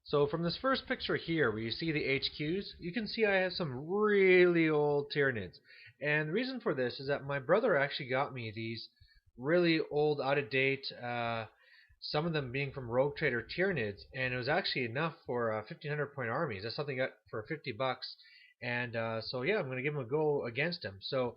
So from this first picture here, where you see the HQs, you can see I have some really old Tyranids. And the reason for this is that my brother actually got me these really old, out-of-date, some of them being from Rogue Trader Tyranids, and it was actually enough for 1500 point armies. That's something I got for 50 bucks. And so yeah, I'm going to give him a go against him. So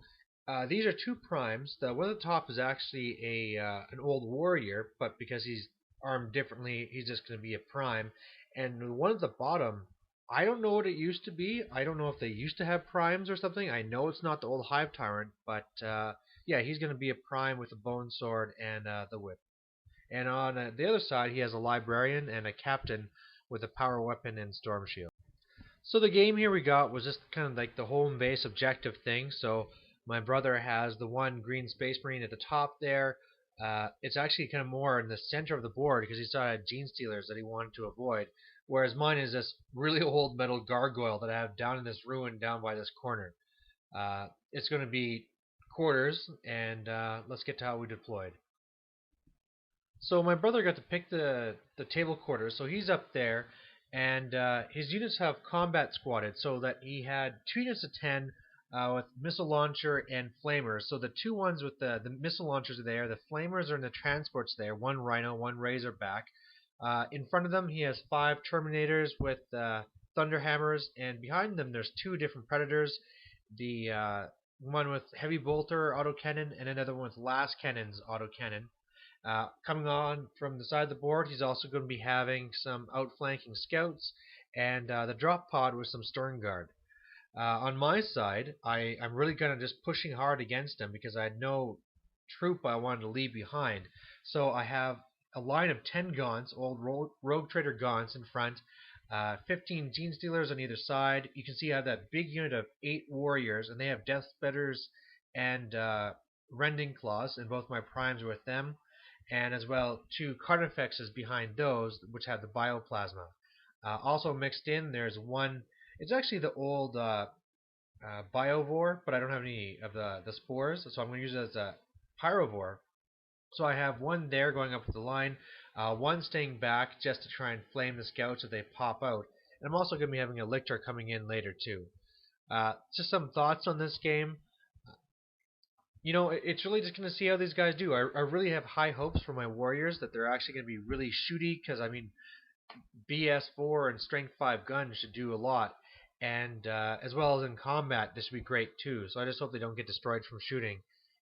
these are two primes. The one at the top is actually an old warrior, but because he's armed differently, he's just going to be a prime. And the one at the bottom, I don't know what it used to be. I don't know if they used to have primes or something. I know it's not the old Hive Tyrant, but yeah, he's going to be a prime with a bone sword and the whip. And on the other side, he has a librarian and a captain with a power weapon and storm shield. So the game here we got was just kind of like the home base objective thing. So my brother has the one green space marine at the top there. It's actually kind of more in the center of the board because he still had gene stealers that he wanted to avoid. Whereas mine is this really old metal gargoyle that I have down in this ruin down by this corner. It's going to be quarters, and let's get to how we deployed. So my brother got to pick the table quarters, so he's up there, and his units have combat squatted, so that he had 2 units of 10 with missile launcher and flamers. So the two ones with the missile launchers are there, the flamers are in the transports there, one Rhino, one Razorback. In front of them he has 5 Terminators with Thunderhammers, and behind them there's 2 different Predators. The one with Heavy Bolter autocannon and another one with Last Cannon's autocannon. Coming on from the side of the board, he's also going to be having some outflanking scouts and the drop pod with some stern guard. On my side, I'm really kind of just pushing hard against him because I had no troop I wanted to leave behind. So I have a line of 10 Gaunts, old Rogue Trader Gaunts in front, 15 Gene Stealers on either side. You can see I have that big unit of 8 Warriors, and they have Death Spitters and Rending Claws, and both my primes are with them. And as well 2 Carnifexes behind those, which have the Bioplasma. Also mixed in, there's one. It's actually the old Biovore, but I don't have any of the spores, so I'm going to use it as a Pyrovore. So I have one there going up with the line, one staying back just to try and flame the scouts if they pop out. And I'm also going to be having a Lictor coming in later too. Just some thoughts on this game. You know, it's really just going to see how these guys do. I really have high hopes for my warriors that they're actually going to be really shooty because, I mean, BS4 and Strength 5 guns should do a lot. And as well as in combat, this should be great too. So I just hope they don't get destroyed from shooting.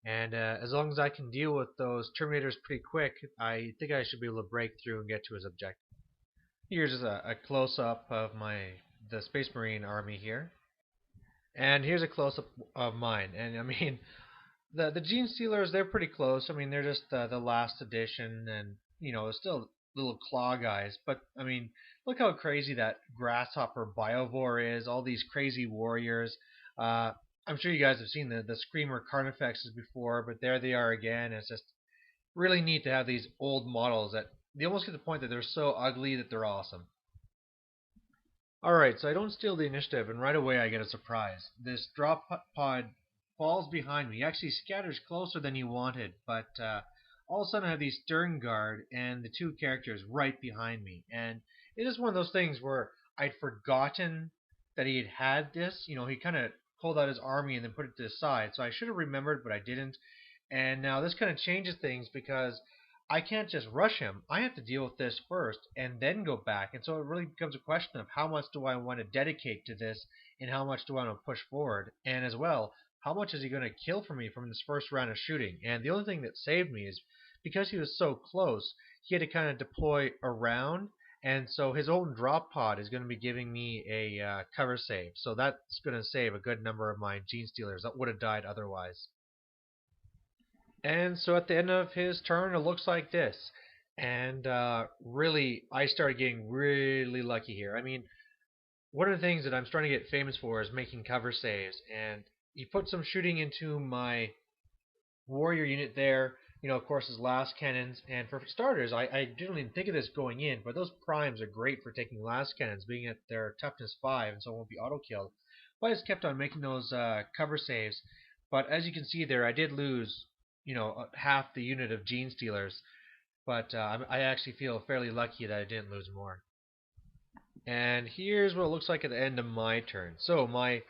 And as long as I can deal with those Terminators pretty quick, I think I should be able to break through and get to his objective. Here's just a close-up of the Space Marine army here. And here's a close-up of mine. And I mean, the Gene Stealers, they're pretty close. I mean, they're just the last edition, and you know, still little claw guys. But I mean, look how crazy that Grasshopper Biovore is. All these crazy warriors. I'm sure you guys have seen the Screamer Carnifexes before, but there they are again. It's just really neat to have these old models that they almost get to the point that they're so ugly that they're awesome. Alright, so I don't steal the initiative, and right away I get a surprise. This drop pod falls behind me. He actually scatters closer than he wanted, but all of a sudden I have these stern guard and the 2 characters right behind me. And it is one of those things where I'd forgotten that he had this. You know, he kind of pulled out his army and then put it to the side. So I should have remembered, but I didn't. And now this kind of changes things because I can't just rush him. I have to deal with this first and then go back. And so it really becomes a question of how much do I want to dedicate to this and how much do I want to push forward. And as well, how much is he going to kill for me from this first round of shooting? And the only thing that saved me is because he was so close, he had to kind of deploy around. And so his own drop pod is going to be giving me a cover save. So that's going to save a good number of my Gene Stealers that would have died otherwise. And so at the end of his turn, it looks like this. And really, I started getting really lucky here. I mean, one of the things that I'm starting to get famous for is making cover saves. And he put some shooting into my warrior unit there. You know, of course, his last cannons. And for starters, I didn't even think of this going in, but those primes are great for taking last cannons, being at their toughness 5, and so it won't be auto-killed. But I just kept on making those cover saves. But as you can see there, I did lose, you know, half the unit of Gene Stealers. But I actually feel fairly lucky that I didn't lose more. And here's what it looks like at the end of my turn. So my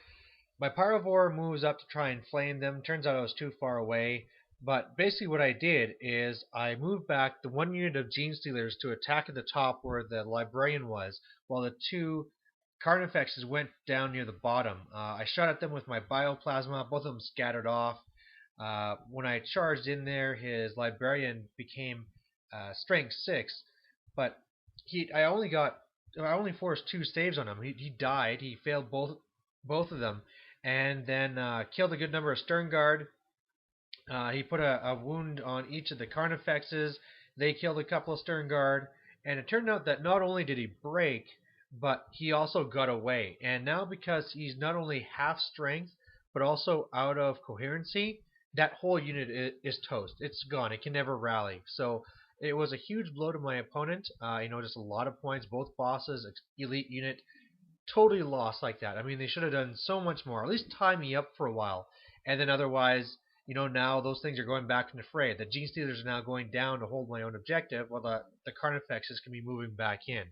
Pyrovore moves up to try and flame them. Turns out I was too far away. But basically what I did is I moved back the one unit of Gene Stealers to attack at the top where the Librarian was, while the two Carnifexes went down near the bottom. I shot at them with my Bioplasma. Both of them scattered off. When I charged in there, his Librarian became Strength 6, but I only forced 2 saves on him. He died. He failed both of them, and then killed a good number of Stern Guard. He put a wound on each of the Carnifexes. They killed a couple of Stern Guard, and it turned out that not only did he break, but he also got away. And now because he's not only half strength, but also out of coherency, that whole unit is toast. It's gone. It can never rally. So it was a huge blow to my opponent. Just a lot of points. Both bosses, elite unit, totally lost like that. I mean, they should have done so much more. At least tie me up for a while, and then otherwise, now those things are going back in the fray. The Gene Stealers are now going down to hold my own objective, while the Carnifexes can be moving back in.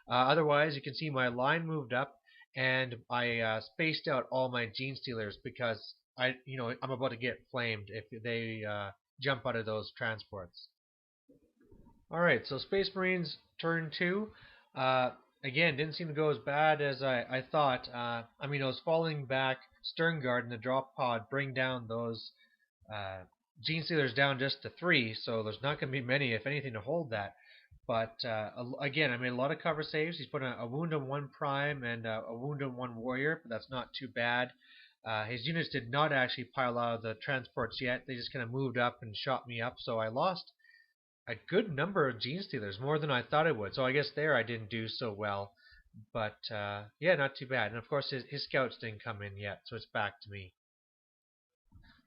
Otherwise, you can see my line moved up, and I spaced out all my Gene Stealers because I'm about to get flamed if they jump out of those transports. All right, so Space Marines turn 2. Again, didn't seem to go as bad as I thought. I was falling back Stern Guard and the drop pod bring down those Gene Stealers down just to 3, so there's not going to be many, if anything, to hold that. But again, I made a lot of cover saves. He's put a wound on 1 Prime and a wound on 1 Warrior, but that's not too bad. His units did not actually pile out of the transports yet. They just kind of moved up and shot me up, so I lost a good number of Gene Stealers, more than I thought I would. So I guess there I didn't do so well. But yeah, not too bad. And of course his scouts didn't come in yet, so it's back to me.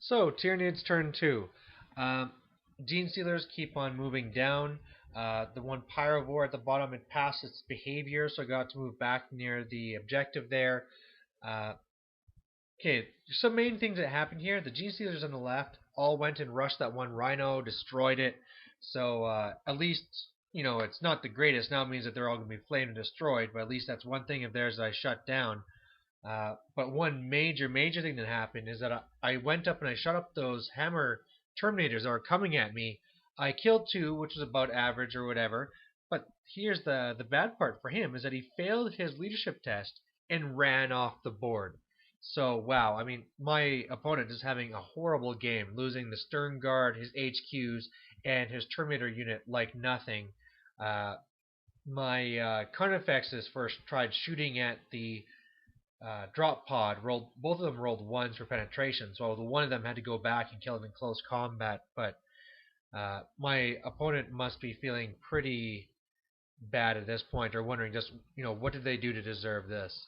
So Tyranids turn 2. Gene Stealers keep on moving down. The one Pyrovore at the bottom had passed its behavior, so I got to move back near the objective there. Okay, some main things that happened here. The Gene Stealers on the left all went and rushed that one Rhino, destroyed it. So at least, it's not the greatest. Now it means that they're all going to be flamed and destroyed, but at least that's one thing of theirs that I shut down. But one major thing that happened is that I went up and I shot up those Hammer Terminators that were coming at me. I killed 2, which was about average or whatever. But here's the bad part for him is that he failed his leadership test and ran off the board. So, wow, I mean, my opponent is having a horrible game, losing the Stern Guard, his HQs, and his Terminator unit like nothing. My Carnifexes first tried shooting at the drop pod. Both of them rolled 1s for penetration, so the one of them had to go back and kill it in close combat. But my opponent must be feeling pretty bad at this point, or wondering just, what did they do to deserve this?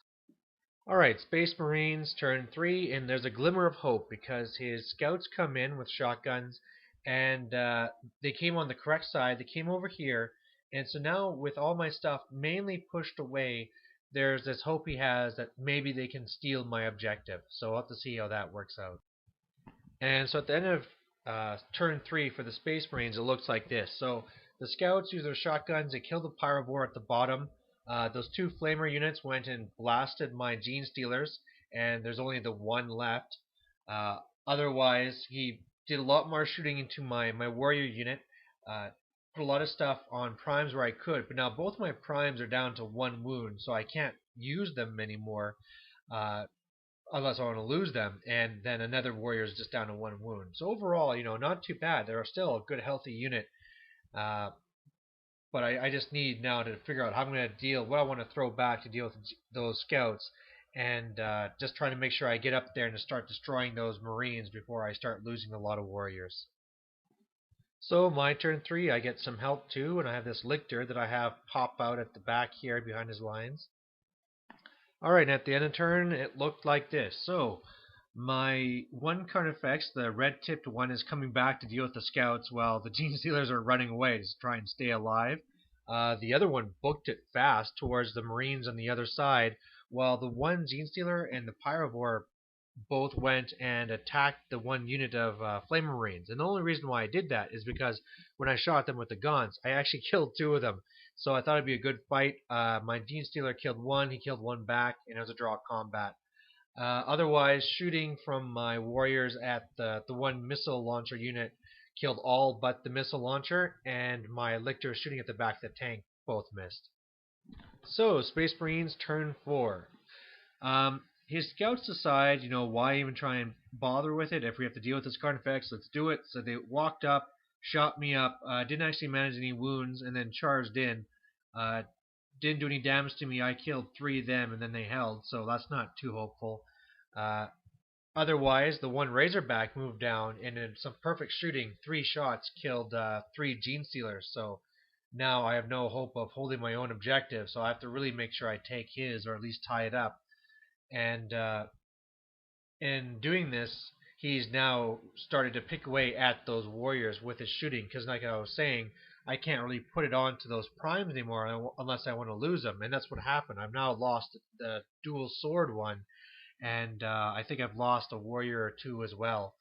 Alright, Space Marines turn 3, and there's a glimmer of hope because his scouts come in with shotguns, and they came on the correct side. They came over here, and so now with all my stuff mainly pushed away, there's this hope he has that maybe they can steal my objective. So we'll have to see how that works out. And so at the end of turn 3 for the Space Marines, it looks like this. So the scouts use their shotguns. They kill the Pyrovore at the bottom. Those 2 Flamer units went and blasted my Gene Stealers, and there's only the 1 left. Otherwise, he did a lot more shooting into my Warrior unit. Put a lot of stuff on primes where I could, but now both my primes are down to 1 wound, so I can't use them anymore unless I want to lose them, and then another warrior is just down to 1 wound. So overall, not too bad. They're still a good, healthy unit, but I just need now to figure out how I'm going to deal, what I want to throw back to deal with those scouts, and just trying to make sure I get up there and to start destroying those Marines before I start losing a lot of warriors. So my turn 3, I get some help too, and I have this Lictor that I have pop out at the back here behind his lines. Alright, and at the end of turn, it looked like this. So my 1 Carnifex, the red-tipped one, is coming back to deal with the scouts while the Gene Stealers are running away to try and stay alive. The other one booked it fast towards the Marines on the other side, while the 1 Gene Stealer and the Pyrovore both went and attacked the 1 unit of Flame Marines. And the only reason why I did that is because when I shot them with the guns, I actually killed 2 of them. So I thought it'd be a good fight. My Gene Stealer killed one, he killed one back, and it was a draw combat. Otherwise, shooting from my warriors at the one missile launcher unit killed all but the missile launcher, and my lictor shooting at the back of the tank both missed. So, Space Marines turn 4. His scouts decide, why even try and bother with it? If we have to deal with this Carnifex, let's do it. So they walked up, shot me up, didn't actually manage any wounds, and then charged in. Didn't do any damage to me. I killed 3 of them, and then they held, so that's not too hopeful. Otherwise, the one Razorback moved down, and in some perfect shooting, 3 shots killed 3 Gene Stealers. So now I have no hope of holding my own objective, so I have to really make sure I take his, or at least tie it up. And in doing this, he's now started to pick away at those warriors with his shooting, because like I was saying, I can't really put it on to those primes anymore unless I want to lose them, and that's what happened. I've now lost the dual sword one, and I think I've lost a warrior or 2 as well.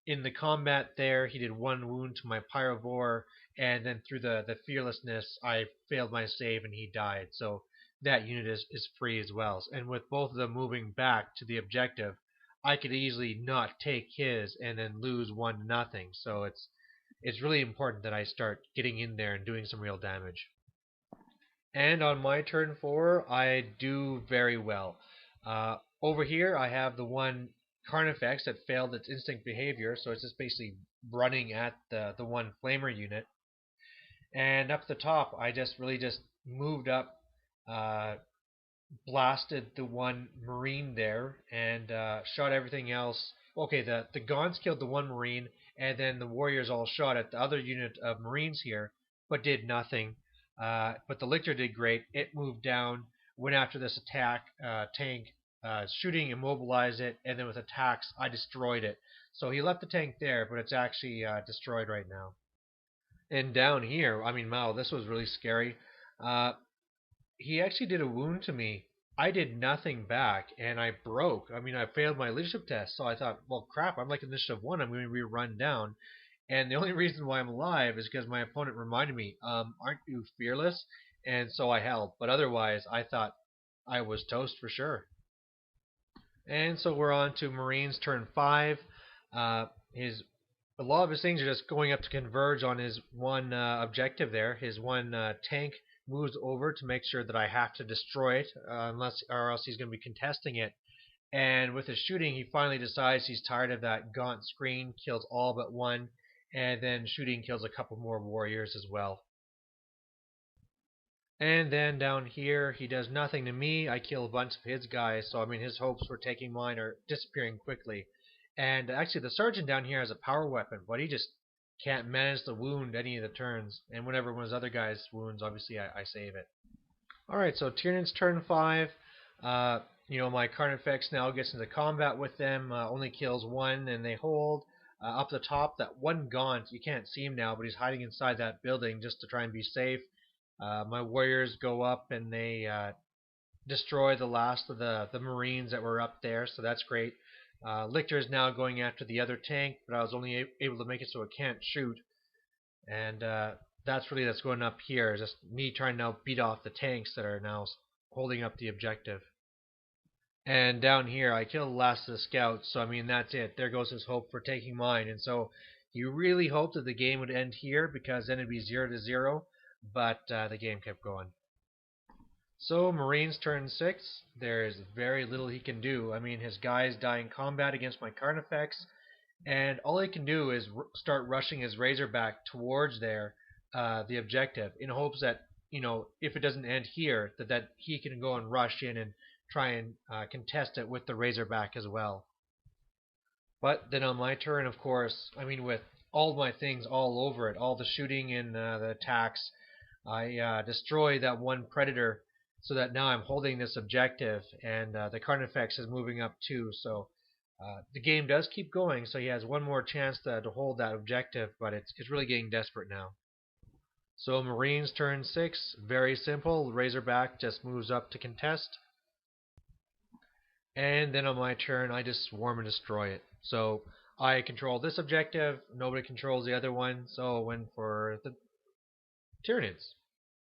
In the combat there, he did 1 wound to my Pyrovore, and then through the fearlessness, I failed my save and he died. So that unit is free as well. And with both of them moving back to the objective, I could easily not take his and then lose 1-0. So it's really important that I start getting in there and doing some real damage. And on my turn 4, I do very well. Over here, I have the one Carnifex that failed its instinct behavior, so it's just basically running at the one Flamer unit. And up the top, I just moved up, blasted the one Marine there, and shot everything else. Okay, the Gaunts killed the one Marine, and then the Warriors all shot at the other unit of Marines here, but did nothing. But the Lictor did great. It moved down, went after this attack tank, shooting, immobilized it, and then with attacks, I destroyed it. So he left the tank there, but it's actually destroyed right now. And down here, wow, this was really scary. He actually did a wound to me. I did nothing back, and I broke. I failed my leadership test, so I thought, well, crap, I'm like initiative 1, I'm going to be run down. And the only reason why I'm alive is because my opponent reminded me, aren't you fearless? And so I held. But otherwise, I thought I was toast for sure. And so we're on to Marine's turn 5. A lot of his things are just going up to converge on his one objective there. His one tank moves over to make sure that I have to destroy it, or else he's going to be contesting it. And with his shooting, he finally decides he's tired of that gaunt screen, kills all but 1, and then shooting kills a couple more warriors as well. And then down here, he does nothing to me. I kill a bunch of his guys, so his hopes for taking mine are disappearing quickly. And actually, the sergeant down here has a power weapon, but he just can't manage to wound any of the turns. And whenever one of his other guys wounds, obviously I save it. Alright, so Tyrannid's turn 5. My Carnifex now gets into combat with them, only kills 1, and they hold. Up the top, that one Gaunt, you can't see him now, but he's hiding inside that building just to try and be safe. My warriors go up and they destroy the last of the Marines that were up there, so that's great. Lictor is now going after the other tank, but I was only able to make it so it can't shoot. And that's going up here, is just me trying to now beat off the tanks that are now holding up the objective. And down here, I killed the last of the scouts, so that's it. There goes his hope for taking mine. And so he really hoped that the game would end here, because then it'd be 0-0, but the game kept going. So Marine's turn 6. There's very little he can do. His guys die in combat against my Carnifex, and all he can do is start rushing his Razorback towards the objective, in hopes that, if it doesn't end here, that he can go and rush in and try and contest it with the Razorback as well. But then on my turn, of course, with all my things all over it, all the shooting and the attacks, I destroy that one Predator, so that now I'm holding this objective, and the Carnifex is moving up too. So the game does keep going, so he has one more chance to hold that objective, but it's really getting desperate now. So Marine's turn 6, very simple. Razorback just moves up to contest. And then on my turn, I just swarm and destroy it. So I control this objective, nobody controls the other one, so I win for the Tyranids.